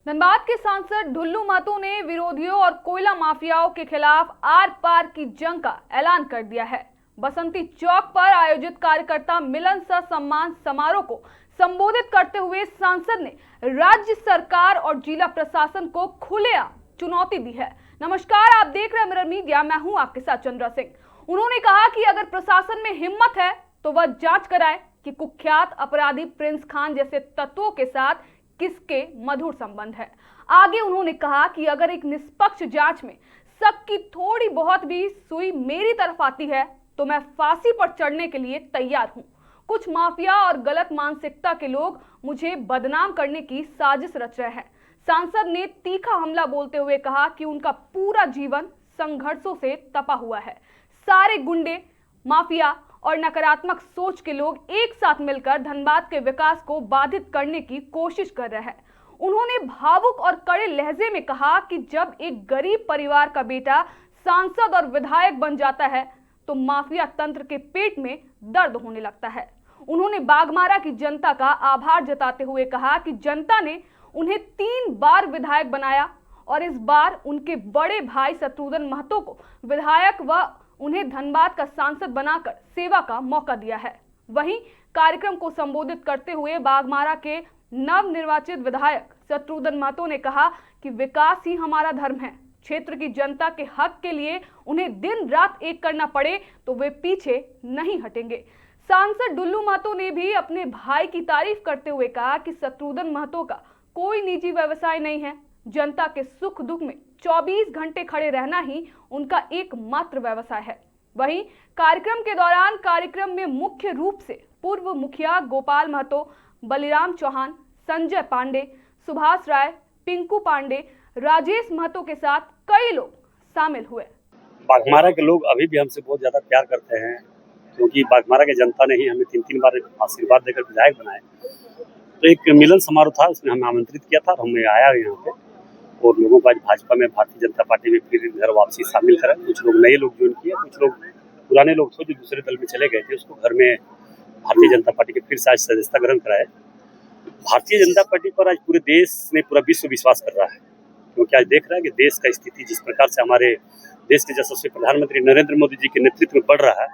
धनबाद के सांसद ढुल्लू महतो ने विरोधियों और कोयला माफियाओं के खिलाफ आर पार की जंग का ऐलान कर दिया है। बसंती चौक पर आयोजित कार्यकर्ता मिलन सह सम्मान समारोह को संबोधित करते हुए सांसद ने राज्य सरकार और जिला प्रशासन को खुलेआम चुनौती दी है। नमस्कार, आप देख रहे हैं मिरर मीडिया, मैं हूं आपके साथ चंद्रा सिंह। उन्होंने कहा कि अगर प्रशासन में हिम्मत है तो वह जांच कराए कि कुख्यात अपराधी प्रिंस खान जैसे तत्वों के साथ किसके मधुर संबंध है। आगे उन्होंने कहा कि अगर एक निष्पक्ष जांच में शक की थोड़ी बहुत भी सुई मेरी तरफ आती है तो मैं फांसी पर चढ़ने के लिए तैयार हूं। कुछ माफिया और गलत मानसिकता के लोग मुझे बदनाम करने की साजिश रच रहे हैं। सांसद ने तीखा हमला बोलते हुए कहा कि उनका पूरा जीवन संघर्षों से तपा हुआ है। सारे गुंडे, माफिया और नकारात्मक सोच के लोग एक साथ मिलकर धनबाद के विकास को बाधित करने की कोशिश कर रहे हैं। उन्होंने भावुक और कड़े लहजे में कहा कि जब एक गरीब परिवार का बेटा सांसद और विधायक बन जाता है तो माफिया तंत्र के पेट में दर्द होने लगता है। उन्होंने बाघमारा की जनता का आभार जताते हुए कहा कि जनता ने उन्हें 3 बार विधायक बनाया और इस बार उनके बड़े भाई शत्रुघ्न महतो को विधायक व उन्हें धनबाद का सांसद बनाकर सेवा का मौका दिया है। वहीं कार्यक्रम को संबोधित करते हुए बाघमारा के नव निर्वाचित विधायक शत्रुघ्न महतो ने कहा कि विकास ही हमारा धर्म है। क्षेत्र की जनता के हक के लिए उन्हें दिन रात एक करना पड़े तो वे पीछे नहीं हटेंगे। सांसद ढुल्लू महतो ने भी अपने भाई की तारीफ करते हुए कहा कि शत्रुघ्न महतो का कोई निजी व्यवसाय नहीं है। जनता के सुख दुख में 24 घंटे खड़े रहना ही उनका एकमात्र व्यवसाय है। वहीं कार्यक्रम के दौरान कार्यक्रम में मुख्य रूप से पूर्व मुखिया गोपाल महतो, बलिराम चौहान, संजय पांडे, सुभाष राय, पिंकू पांडे, राजेश महतो के साथ कई लोग शामिल हुए। बाघमारा के लोग अभी भी हमसे बहुत ज्यादा प्यार करते हैं, क्योंकि बाघमारा की जनता ने ही हमें 3 बार आशीर्वाद देकर विधायक बनाए। तो एक मिलन समारोह था, उसमें हमें आमंत्रित किया था और हमें आया यहाँ पे, और लोगों को आज भाजपा में, भारतीय जनता पार्टी में फिर घर वापसी शामिल करा। कुछ लोग नए लोग ज्वाइन किए, कुछ लोग पुराने लोग थे जो दूसरे दल में चले गए थे, उसको घर में भारतीय जनता पार्टी के फिर से आज सदस्यता ग्रहण कराए। भारतीय जनता पार्टी पर आज पूरे देश में, पूरा विश्व विश्वास कर रहा है, क्योंकि आज देख रहा है कि देश का स्थिति जिस प्रकार से हमारे देश के यशस्वी प्रधानमंत्री नरेंद्र मोदी जी के नेतृत्व में बढ़ रहा है,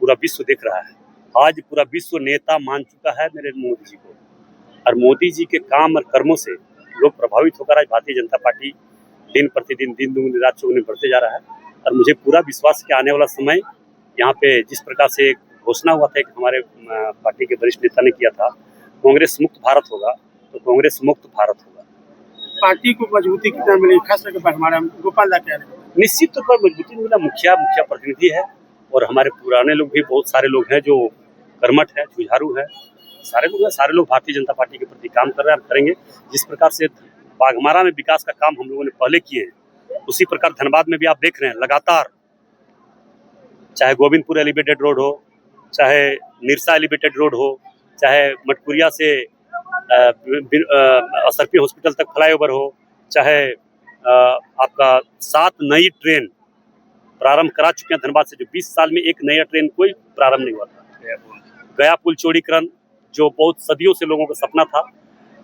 पूरा विश्व देख रहा है। आज पूरा विश्व नेता मान चुका है नरेंद्र मोदी जी को, और मोदी जी के काम और कर्मों से लोग प्रभावित होकर आज भारतीय जनता पार्टी दिन प्रतिदिन, दिन दुगनी रात चौगुनी बढ़ते जा रहा है। और मुझे पूरा विश्वास है कि आने वाला समय यहाँ पे जिस प्रकार से घोषणा हुआ था कि हमारे पार्टी के वरिष्ठ नेता ने किया था, कांग्रेस मुक्त भारत होगा, तो कांग्रेस मुक्त भारत होगा। पार्टी को मजबूती कितना मिली, खास करके बाघमारा में गोपाल दा कह रहे हैं? निश्चित तौर पर मजबूती मिला। मुखिया प्रतिनिधि है, और हमारे पुराने लोग भी बहुत सारे लोग हैं जो कर्मठ है, जुझारू है, सारे लोग भारतीय जनता पार्टी के प्रति काम कर रहे हैं, करेंगे। जिस प्रकार से बाघमारा में विकास का काम हम लोगों ने पहले किए हैं, उसी प्रकार धनबाद में भी आप देख रहे हैं लगातार, चाहे गोविंदपुर एलिवेटेड रोड हो, चाहे निरसा एलिवेटेड रोड हो, चाहे मटकुरिया से असरपी हॉस्पिटल तक फ्लाईओवर हो, चाहे आपका 7 नई ट्रेन प्रारंभ करा चुके हैं धनबाद से, जो 20 साल में एक नया ट्रेन कोई प्रारंभ नहीं हुआ था। गया पुल चौड़ीकरण, जो बहुत सदियों से लोगों का सपना था।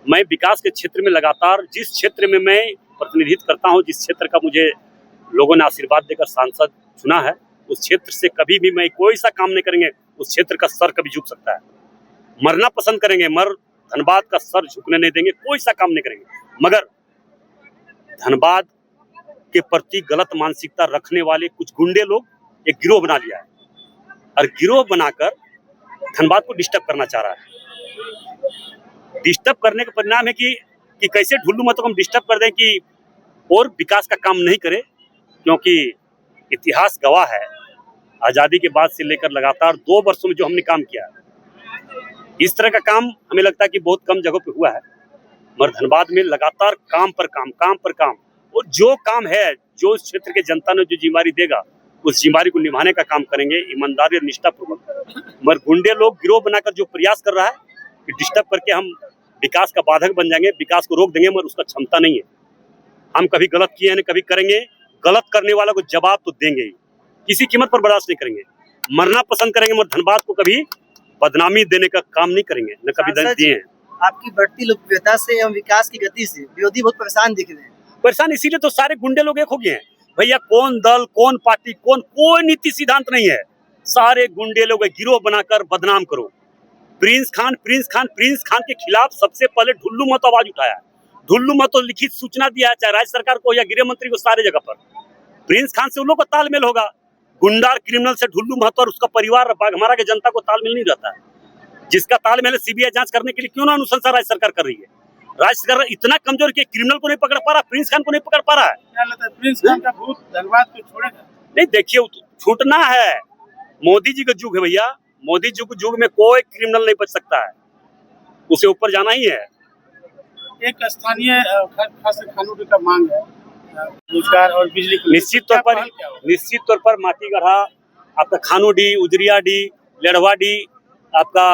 मैं विकास के क्षेत्र में लगातार, जिस क्षेत्र में मैं प्रतिनिधित्व करता हूं, जिस क्षेत्र का मुझे लोगों ने आशीर्वाद देकर सांसद चुना है, उस क्षेत्र से कभी भी मैं कोई सा काम नहीं करेंगे उस क्षेत्र का सर कभी झुक सकता है। मरना पसंद करेंगे, मर धनबाद का सर झुकने नहीं देंगे, कोई सा काम नहीं करेंगे। मगर धनबाद के प्रति गलत मानसिकता रखने वाले कुछ गुंडे लोग एक गिरोह बना लिया है, और गिरोह बनाकर धनबाद को डिस्टर्ब करना चाह रहा है। डिस्टर्ब करने का परिणाम है कि कैसे ढुल्लू महतो को हम डिस्टर्ब कर दें कि और विकास का काम नहीं करे, क्योंकि इतिहास गवाह है, आजादी के बाद से लेकर लगातार 2 वर्षों में जो हमने काम किया है, इस तरह का काम हमें लगता है कि बहुत कम जगहों पे हुआ है। मगर धनबाद में लगातार काम पर काम, और जो काम है, जो क्षेत्र के जनता ने जो जिम्मेदारी देगा, उस जिम्मेदारी को निभाने का काम करेंगे ईमानदारी और निष्ठापूर्वक। मगर गुंडे लोग गिरोह बनाकर जो प्रयास कर रहा है कि डिस्टर्ब करके हम विकास का बाधक बन जाएंगे, विकास को रोक देंगे, मगर उसका क्षमता नहीं है। हम कभी गलत किए हैं, कभी करेंगे। गलत करने वाला को जवाब तो देंगे ही, किसी कीमत पर बर्दाश्त नहीं करेंगे। मरना पसंद करेंगे, मगर धनबाद को कभी बदनामी देने का काम नहीं करेंगे, न कभी दिए हैं। आपकी बढ़ती लोकप्रियता से एवं विकास की गति से विरोधी बहुत परेशान दिख रहे हैं। परेशान इसीलिए तो सारे गुंडे लोग एक हो गए हैं भैया। कौन दल, कौन पार्टी, कोई नीति सिद्धांत नहीं है। सारे गुंडे लोग गिरोह बनाकर बदनाम करो। प्रिंस खान के खिलाफ सबसे पहले ढुल्लू महतो आवाज उठाया। ढुल्लू महतो लिखित सूचना दिया है, चाहे राज्य सरकार को या गृह मंत्री को, सारे जगह पर। प्रिंस खान से उन लोग का तालमेल होगा। गुंडा क्रिमिनल से ढुल्लू महतो और उसका परिवार, बाघमारा के जनता को तालमेल नहीं रहता है। जिसका तालमेल सीबीआई जांच करने के लिए क्यों ना अनुशंसा राज्य सरकार कर रही है। राज्य सरकार इतना कमजोर कि क्रिमिनल को नहीं पकड़ पा रहा, प्रिंस खान को नहीं पकड़ पा रहा है। क्या लगता है प्रिंस खान का भूत धनबाद को छोड़ेगा? नहीं, देखिए छूटना है। मोदी जी का युग है भैया। मोदी जी के युग में कोई क्रिमिनल नहीं बच सकता है, उसे ऊपर जाना ही है। एक स्थानीय खास खानों का मांग है रोजगार और बिजली को। निश्चित तौर पर माटीगढ़ा, आपका खानोडी, उजरियाडी, लेढ़वाडी, आपका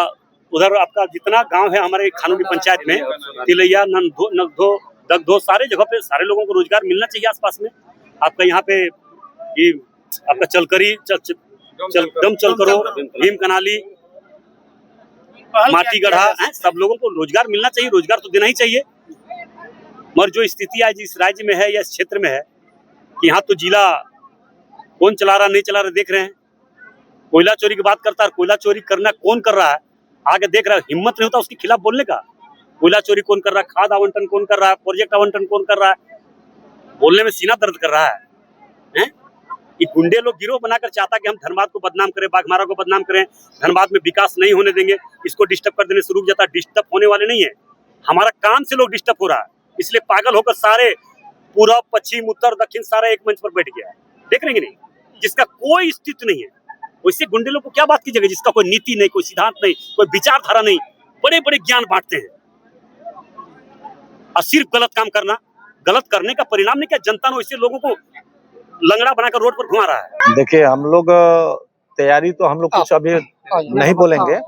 उधर आपका जितना गांव है हमारे खानोडी पंचायत में, तिलैया, नगधो, दगधो, सारे जगह पे सारे लोगों को रोजगार मिलना चाहिए आसपास में। आपका यहाँ पे ये आपका चलकरी, दम चल करो, भीम कनाली, माटीगढ़ा, सब लोगों को रोजगार मिलना चाहिए। रोजगार तो देना ही चाहिए। मगर जो स्थिति आज इस राज्य में है या इस क्षेत्र में है कि यहाँ तो जिला कौन चला रहा नहीं चला रहा देख रहे हैं। कोयला चोरी की बात करता है, कोयला चोरी करना कौन कर रहा है आगे देख रहा है। हिम्मत नहीं होता उसके खिलाफ बोलने का। कोयला चोरी कौन कर रहा है, खाद आवंटन कौन कर रहा है, प्रोजेक्ट आवंटन कौन कर रहा है, बोलने में सीना दर्द कर रहा है। ये गुंडे लोग गिरोह बनाकर चाहता कि हम धनबाद को बदनाम करें, बाघमारा को बदनाम करें, धनबाद में विकास नहीं होने देंगे, इसको डिस्टर्ब कर देने से रुक जाता। डिस्टर्ब होने वाले नहीं है, हमारा काम से लोग डिस्टर्ब हो रहा है। इसलिए पागल होकर सारे पूर्व, पश्चिम, उत्तर, दक्षिण सारा एक मंच पर बैठ गया है। देख रहे हैं नहीं, जिसका कोई अस्तित्व नहीं है। वैसे गुंडे लोग को क्या बात की जगह, जिसका कोई नीति नहीं, कोई सिद्धांत नहीं, कोई विचारधारा नहीं, बड़े बड़े ज्ञान बांटते हैं और सिर्फ गलत काम करना। गलत करने का परिणाम नहीं क्या, जनता ने वैसे लोगों को लंगड़ा बनाकर रोड पर घुमा रहा है। देखिए, हम लोग तैयारी तो हम लोग कुछ अभी नहीं बोलेंगे।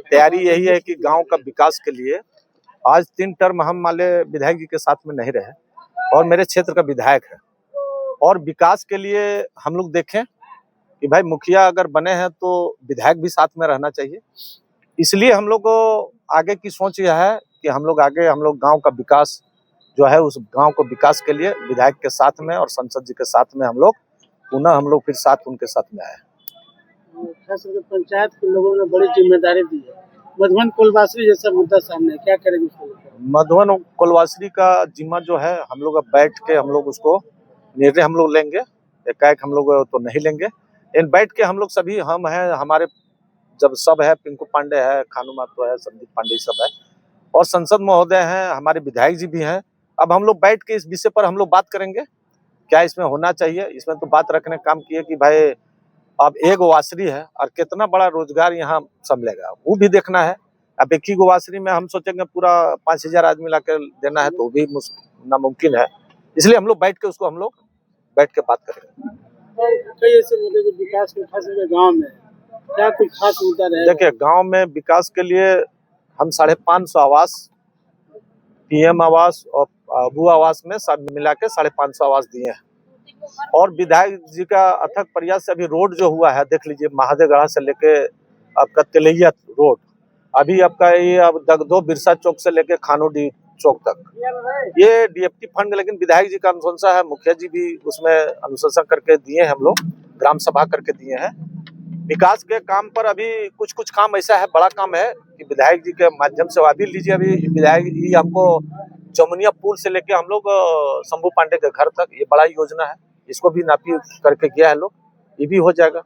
तैयारी यही है कि गांव का विकास के लिए आज 3 टर्म हम माले विधायक जी के साथ में नहीं रहे और मेरे क्षेत्र का विधायक है, और विकास के लिए हम लोग देखें कि भाई मुखिया अगर बने हैं तो विधायक भी साथ में रहना चाहिए। इसलिए हम लोग को आगे की सोच यह है कि हम लोग गांव का विकास जो है, उस गांव को विकास के लिए विधायक के साथ में और संसद जी के साथ में हम लोग फिर साथ उनके साथ में आए। खास करके पंचायत के लोगों ने बड़ी जिम्मेदारी दी है। मधुबन कोलवासरी जैसा मुद्दा सामने है, क्या करेंगे उसको? मधुबन कोलवासरी का जिम्मा जो है, हम लोग अब बैठ के हम लोग उसको निर्णय हम लोग लेंगे। एकाएक हम लोग तो नहीं लेंगे, इन बैठ के हम लोग सभी हम हैं, हमारे जब सब है, पिंकू पांडे है, खानू महतो है, संदीप पांडे सब है, और संसद महोदय हैं, हमारे विधायक जी भी हैं। अब हम लोग बैठ के इस विषय पर हम लोग बात करेंगे, क्या इसमें होना चाहिए। इसमें तो बात रखने काम किए कि भाई अब एक वासरी है और कितना बड़ा रोजगार यहाँ संभलेगा, वो भी देखना है। अब एक ही वासरी में हम सोचेंगे पूरा 5000 आदमी लाकर देना है तो भी नामुमकिन है। इसलिए हम लोग बैठ के बात करेंगे। कई ऐसे मुद्दे जो विकास के खास करके गाँव में क्या कोई खास मुद्दा रहेगा? देखिए, गाँव में विकास के लिए हम 550 आवास, PM आवास और अबू आवास में सब मिला के 550 आवास दिए हैं। और विधायक जी का अथक प्रयास से अभी रोड जो हुआ है, देख लीजिए, महादेवगढ़ा से लेके आपका तिलैया रोड, अभी आपका ये अब दगधो बिरसा चौक से लेके खानोडी चौक तक, ये DFT फंड, लेकिन विधायक जी का अनुशंसा है, मुखिया जी भी उसमें अनुशंसा करके दिए हैं, हम लोग ग्राम सभा करके दिए हैं। विकास के काम पर अभी कुछ काम ऐसा है, बड़ा काम है कि विधायक जी के माध्यम से अभी लीजिए, अभी विधायक जी हमको जमुनिया पुल से लेके हम लोग शंभू पांडे के घर तक, ये बड़ा योजना है, इसको भी नापी करके गया है लोग, ये भी हो जाएगा।